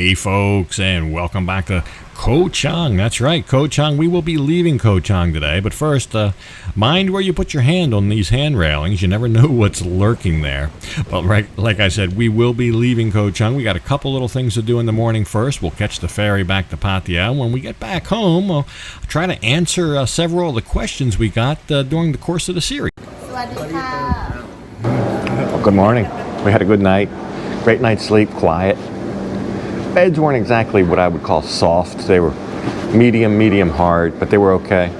Hey folks, and welcome back to Ko Chang. That's right, Ko Chang. We will be leaving Ko Chang today, but first, mind where you put your hand on these hand railings. You never know what's lurking there. But like I said, we will be leaving Ko Chang. We got a couple little things to do in the morning first. We'll catch the ferry back to Pattaya. When we get back home, I'll try to answer several of the questions we got during the course of the series. Well, good morning. We had a good night. Great night's sleep, quiet. Beds weren't exactly what I would call soft. They were medium hard, but they were okay.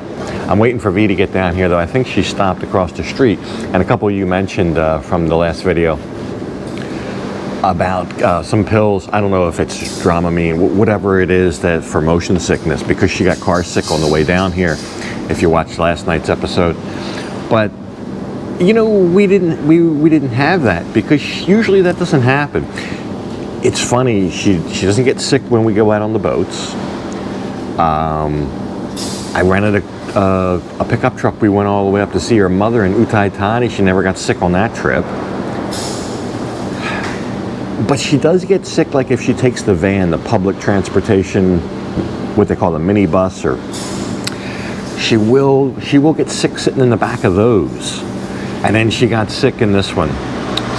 I'm waiting for V to get down here, though. I think she stopped across the street. And a couple of you mentioned from the last video about some pills. I don't know if it's Dramamine, whatever it is that for motion sickness, because she got car sick on the way down here, if you watched last night's episode. But you know, we didn't have that, because usually that doesn't happen. It's funny, she doesn't get sick when we go out on the boats. I rented a pickup truck. We went all the way up to see her mother in Uthai Thani. She never got sick on that trip. But she does get sick, like if she takes the van, the public transportation, what they call the minibus, or she will get sick sitting in the back of those. And then she got sick in this one.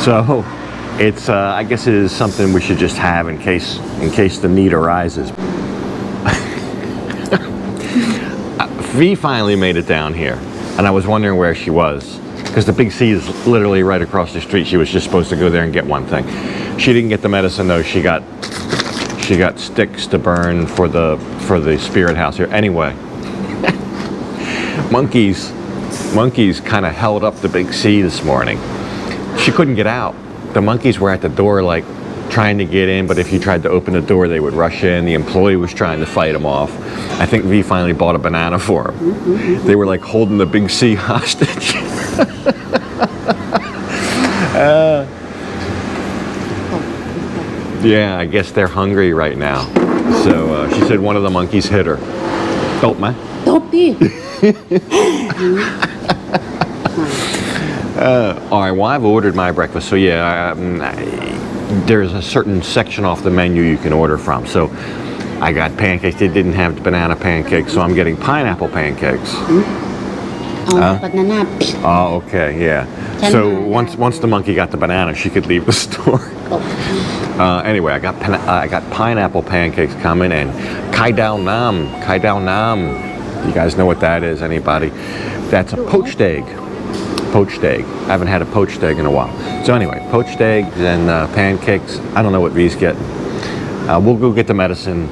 So it's I guess it is something we should just have in case the need arises. V finally made it down here, and I was wondering where she was, because the Big C is literally right across the street. She was just supposed to go there and get one thing. She didn't get the medicine though. She got sticks to burn for the spirit house here. Anyway, monkeys kind of held up the Big C this morning. She couldn't get out. The monkeys were at the door, like trying to get in, but if you tried to open the door, they would rush in. The employee was trying to fight them off. I think V finally bought a banana for them. They were like holding the Big C hostage. Yeah, I guess they're hungry right now. So she said one of the monkeys hit her. Don't ma? Don't be. All right, well, I've ordered my breakfast, so yeah, there's a certain section off the menu you can order from. So I got pancakes. They didn't have banana pancakes, so I'm getting pineapple pancakes. Banana. Oh, okay, yeah. So once the monkey got the banana, she could leave the store. Anyway, I got pineapple pancakes coming, and Kai Dao Nam. You guys know what that is? Anybody? That's a poached egg. Poached egg. I haven't had a poached egg in a while. So anyway, poached eggs and pancakes. I don't know what V's getting. We'll go get the medicine.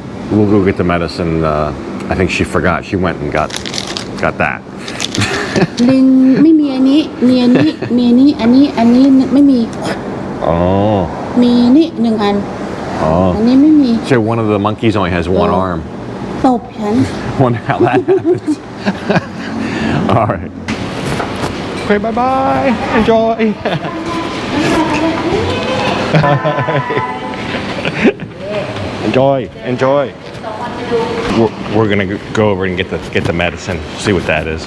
I think she forgot. She went and got that. ลิงไม่มีอันนี้มีอันนี้มีอันนี้อันนี้ไม่มี Oh. มีนี่หนึ่งอัน Oh. อันนี้ไม่มี So one of the monkeys only has one arm. ตบฉัน Wonder how that happens. All right. Okay, bye-bye. Enjoy. Enjoy. We're gonna go over and get the medicine. See what that is.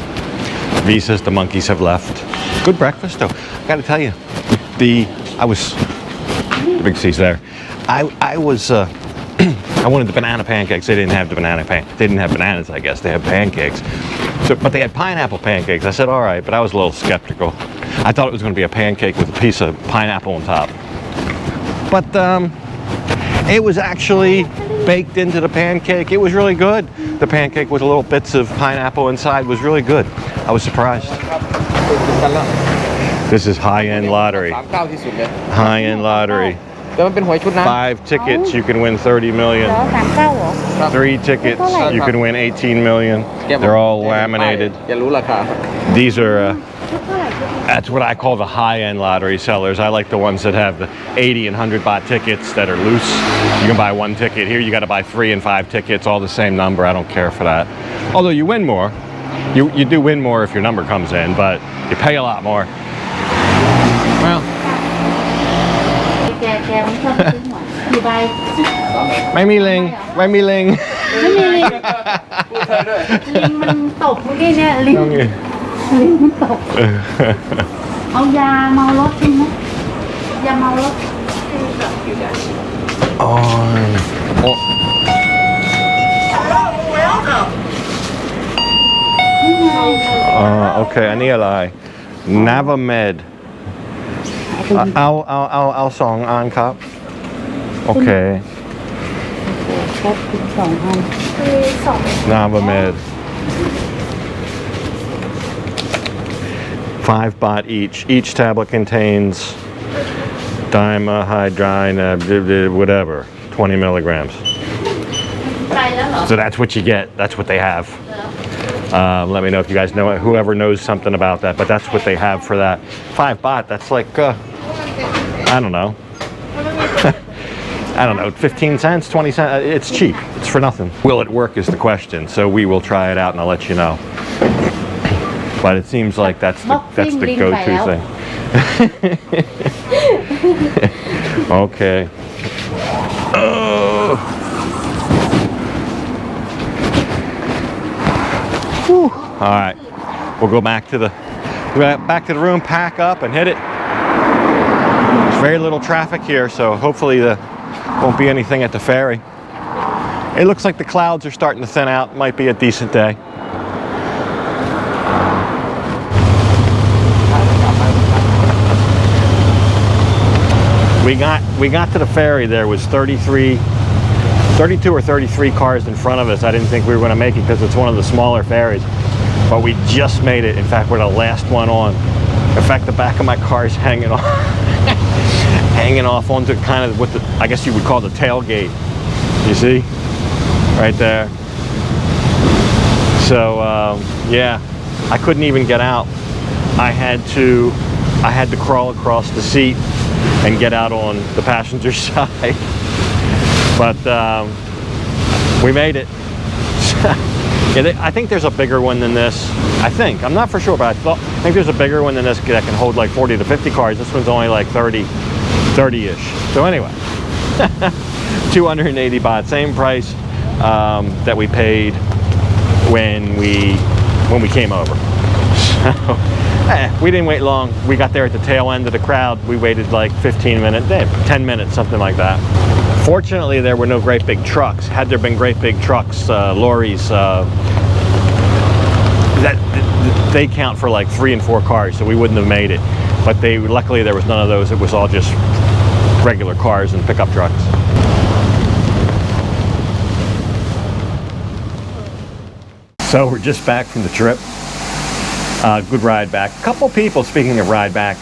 V says the monkeys have left. Good breakfast, though. I gotta tell you, the Big C's there. I wanted the banana pancakes. They didn't have the banana They didn't have bananas, I guess. They had pancakes. So, but they had pineapple pancakes. I said, all right, but I was a little skeptical. I thought it was going to be a pancake with a piece of pineapple on top. But it was actually baked into the pancake. It was really good. The pancake with little bits of pineapple inside was really good. I was surprised. This is high-end lottery. High-end lottery. 5 tickets, you can win 30 million. 3 tickets, you can win 18 million. They're all laminated. These are, that's what I call the high-end lottery sellers. I like the ones that have the 80 and 100 baht tickets that are loose. You can buy 1 ticket. Here you got to buy 3 and 5 tickets, all the same number. I don't care for that. Although you win more. You do win more if your number comes in, but you pay a lot more. Well. แกมันชอบซื้อหวยอยู่ใบ ไม่มีลิง ไม่มีลิงมันตกเมื่อกี้เนี่ยลิงมันตกเอายาเมารถใช่ไหมยาเมารถ Okay,อันนี้อะไร Navamed เอาสองอันครับ โอเค ครบถึง2 อัน Navamed 5 baht each tablet contains dimehydrine whatever 20 milligrams ไปแล้วเหรอ so that's what you get, that's what they have. Let me know if you guys know it, whoever knows something about that, but that's what they have for that. 5 baht, that's like I don't know. I don't know, 15 cents, 20 cents, it's cheap, it's for nothing. Will it work is the question, so we will try it out and I'll let you know. But it seems like that's the go-to thing. Okay. Whew. All right, we'll go back to the room, pack up, and hit it. There's very little traffic here, so hopefully there won't be anything at the ferry. It looks like the clouds are starting to thin out. Might be a decent day. We got to the ferry. There was 32 or 33 cars in front of us. I didn't think we were going to make it because it's one of the smaller ferries, but we just made it. In fact, we're the last one on. In fact, the back of my car is hanging off, hanging off onto kind of what I guess you would call the tailgate. You see, right there. So yeah, I couldn't even get out. I had to crawl across the seat and get out on the passenger side. But we made it. Yeah, I think there's a bigger one than this. I'm not for sure, but I think there's a bigger one than this that can hold like 40 to 50 cars. This one's only like 30-ish. So anyway, 280 baht, same price that we paid when we came over. So we didn't wait long. We got there at the tail end of the crowd. We waited like 15 minutes, 10 minutes, something like that. Fortunately, there were no great big trucks. Had there been great big trucks, lorries, that they count for like 3 and 4 cars, so we wouldn't have made it. But luckily there was none of those. It was all just regular cars and pickup trucks. So we're just back from the trip. Good ride back. A couple people, speaking of ride back,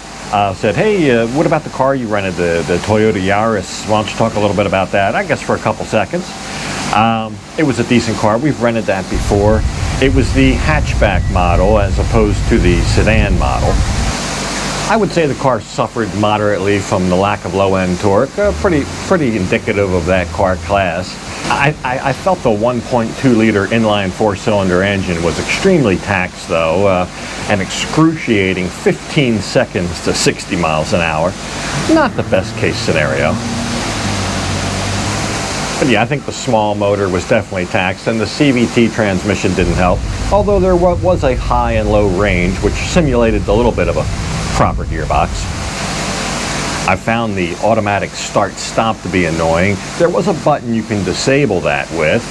said, hey, what about the car you rented, the Toyota Yaris? Why don't you talk a little bit about that? I guess for a couple seconds. It was a decent car. We've rented that before. It was the hatchback model as opposed to the sedan model. I would say the car suffered moderately from the lack of low-end torque. Pretty indicative of that car class. I felt the 1.2-liter inline 4-cylinder engine was extremely taxed, though, an excruciating 15 seconds to 60 miles an hour. Not the best case scenario. But yeah, I think the small motor was definitely taxed, and the CVT transmission didn't help, although there was a high and low range, which simulated a little bit of a proper gearbox. I found the automatic start-stop to be annoying. There was a button you can disable that with,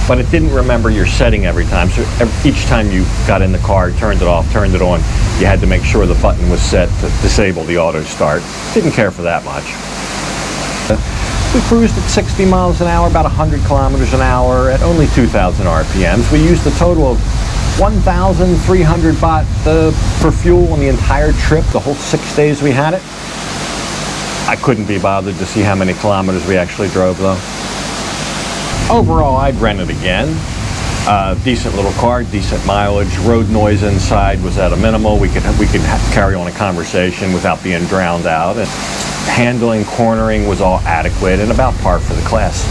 but it didn't remember your setting every time. So each time you got in the car, turned it off, turned it on, you had to make sure the button was set to disable the auto start. Didn't care for that much. We cruised at 60 miles an hour, about 100 kilometers an hour at only 2,000 RPMs. We used a total of 1,300 baht for fuel on the entire trip, the whole 6 days we had it. I couldn't be bothered to see how many kilometers we actually drove, though. Overall, I'd rent it again. Decent little car, decent mileage. Road noise inside was at a minimal. We could carry on a conversation without being drowned out. And handling, cornering was all adequate and about par for the class.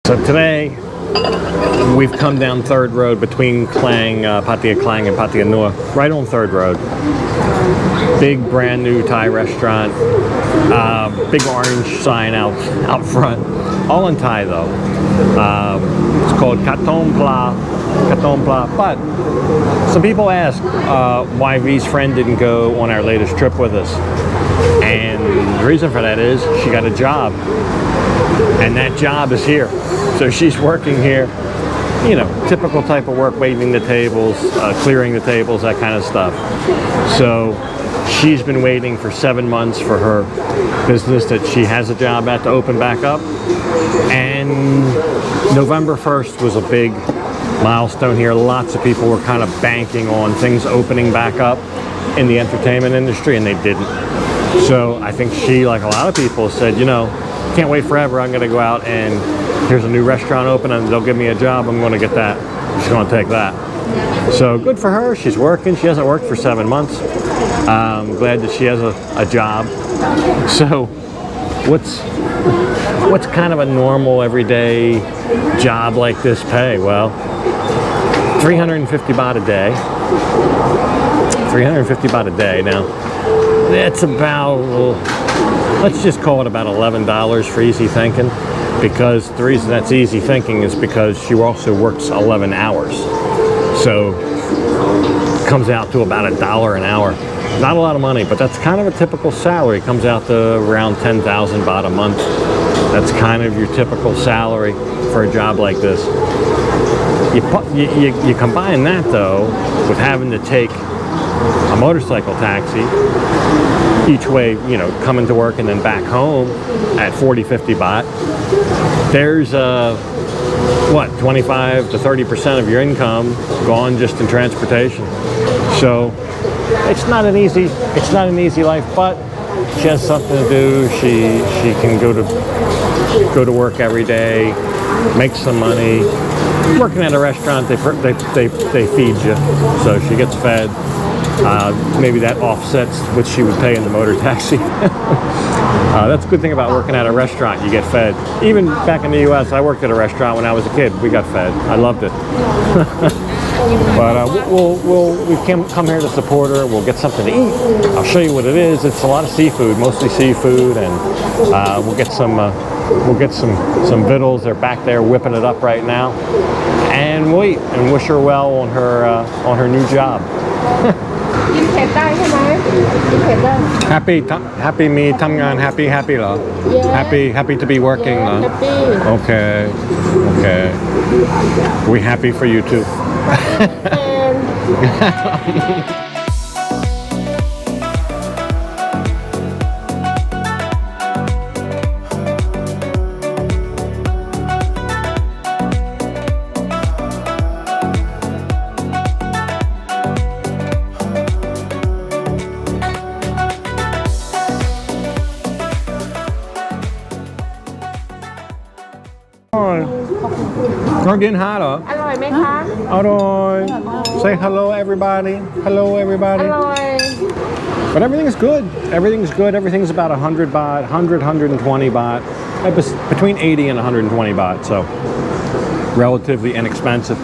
So today, we've come down 3rd Road between Klang, Pattaya Klang and Pattaya Nua, right on 3rd Road. Big brand new Thai restaurant, big orange sign out front, all in Thai though. It's called Katong Pla, but some people ask why V's friend didn't go on our latest trip with us. And the reason for that is she got a job, and that job is here. So she's working here, you know, typical type of work, waiting the tables, clearing the tables, that kind of stuff. So she's been waiting for 7 months for her business that she has a job at to open back up. And November 1st was a big milestone here. Lots of people were kind of banking on things opening back up in the entertainment industry, and they didn't. So I think she, like a lot of people, said, you know, can't wait forever. I'm going to go out, and here's a new restaurant open, and they'll give me a job. I'm going to get that. She's going to take that. So good for her. She's working. She hasn't worked for 7 months. I'm glad that she has a job. So what's kind of a normal everyday job like this pay? Well, 350 baht a day. 350 baht a day. Now, that's about, let's just call it about $11 for easy thinking, because the reason that's easy thinking is because she also works 11 hours. So it comes out to about $1 an hour. Not a lot of money, but that's kind of a typical salary. It comes out to around 10,000 baht a month. That's kind of your typical salary for a job like this. You combine that though with having to take a motorcycle taxi each way, you know, coming to work and then back home at 40-50 baht. There's what, 25 to 30% of your income gone just in transportation. So it's not an easy life, but she has something to do. She can go to work every day, make some money. Working at a restaurant, they feed you, so she gets fed. Maybe that offsets what she would pay in the motor taxi. That's a good thing about working at a restaurant. You get fed. Even back in the U.S., I worked at a restaurant when I was a kid. We got fed. I loved it. But we've come here to support her. We'll get something to eat. I'll show you what it is. It's a lot of seafood, mostly seafood, and we'll get some victuals. They're back there whipping it up right now, and we'll eat and wish her well on her new job. Happy มีทำงาน happy เหรอ happy to be working เหรอ okay we happy for you too. Guardian hot เหรอ อร่อยไหมคะ อร่อย Say hello everybody. Hello everybody. อร่อย But everything's good. Everything's good. Everything's about 100 baht, 120 baht. Between 80 and 120 baht. So relatively inexpensive.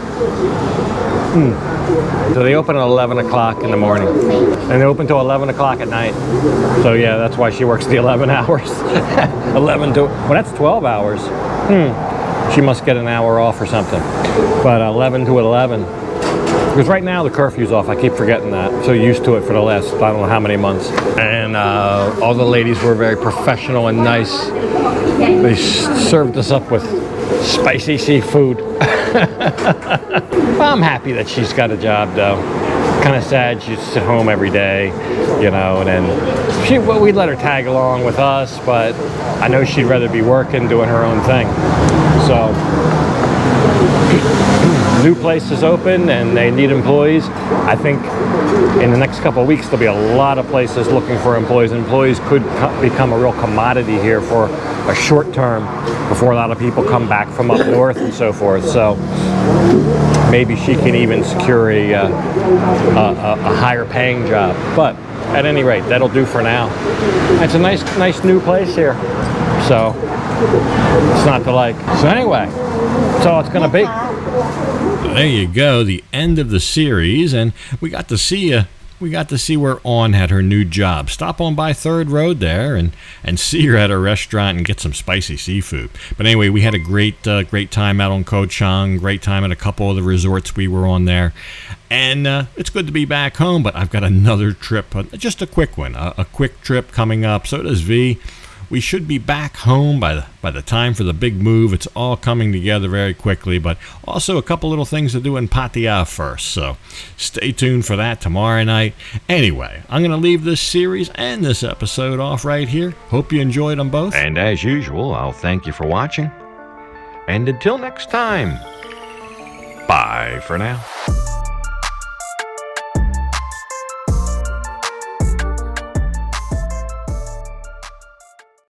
So they open at 11 o'clock in the morning. And they open till 11 o'clock at night. So yeah, that's why she works the 11 hours. 11 to, well, that's 12 hours. She must get an hour off or something. But 11 to 11. Because right now the curfew's off. I keep forgetting that. I'm so used to it for the last, I don't know how many months. And all the ladies were very professional and nice. They served us up with spicy seafood. Well, I'm happy that she's got a job though. Kind of sad she's at home every day, you know, and then we'd let her tag along with us, but I know she'd rather be working, doing her own thing. So new place is open and they need employees. I think in the next couple of weeks there'll be a lot of places looking for employees. Employees could become a real commodity here for a short term before a lot of people come back from up north and so forth. So maybe she can even secure a higher paying job. But at any rate, that'll do for now. It's a nice new place here. So It's not to like. So anyway, that's all it's going to be. There you go, the end of the series, and we got to see where On had her new job. Stop on by Third Road there and see her at her restaurant and get some spicy seafood. But anyway, we had a great time out on Koh Chang, great time at a couple of the resorts we were on there. And it's good to be back home, but I've got another trip, just a quick one, a quick trip coming up. So does V. We should be back home by the time for the big move. It's all coming together very quickly, but also a couple little things to do in Pattaya first. So stay tuned for that tomorrow night. Anyway, I'm going to leave this series and this episode off right here. Hope you enjoyed them both. And as usual, I'll thank you for watching. And until next time, bye for now.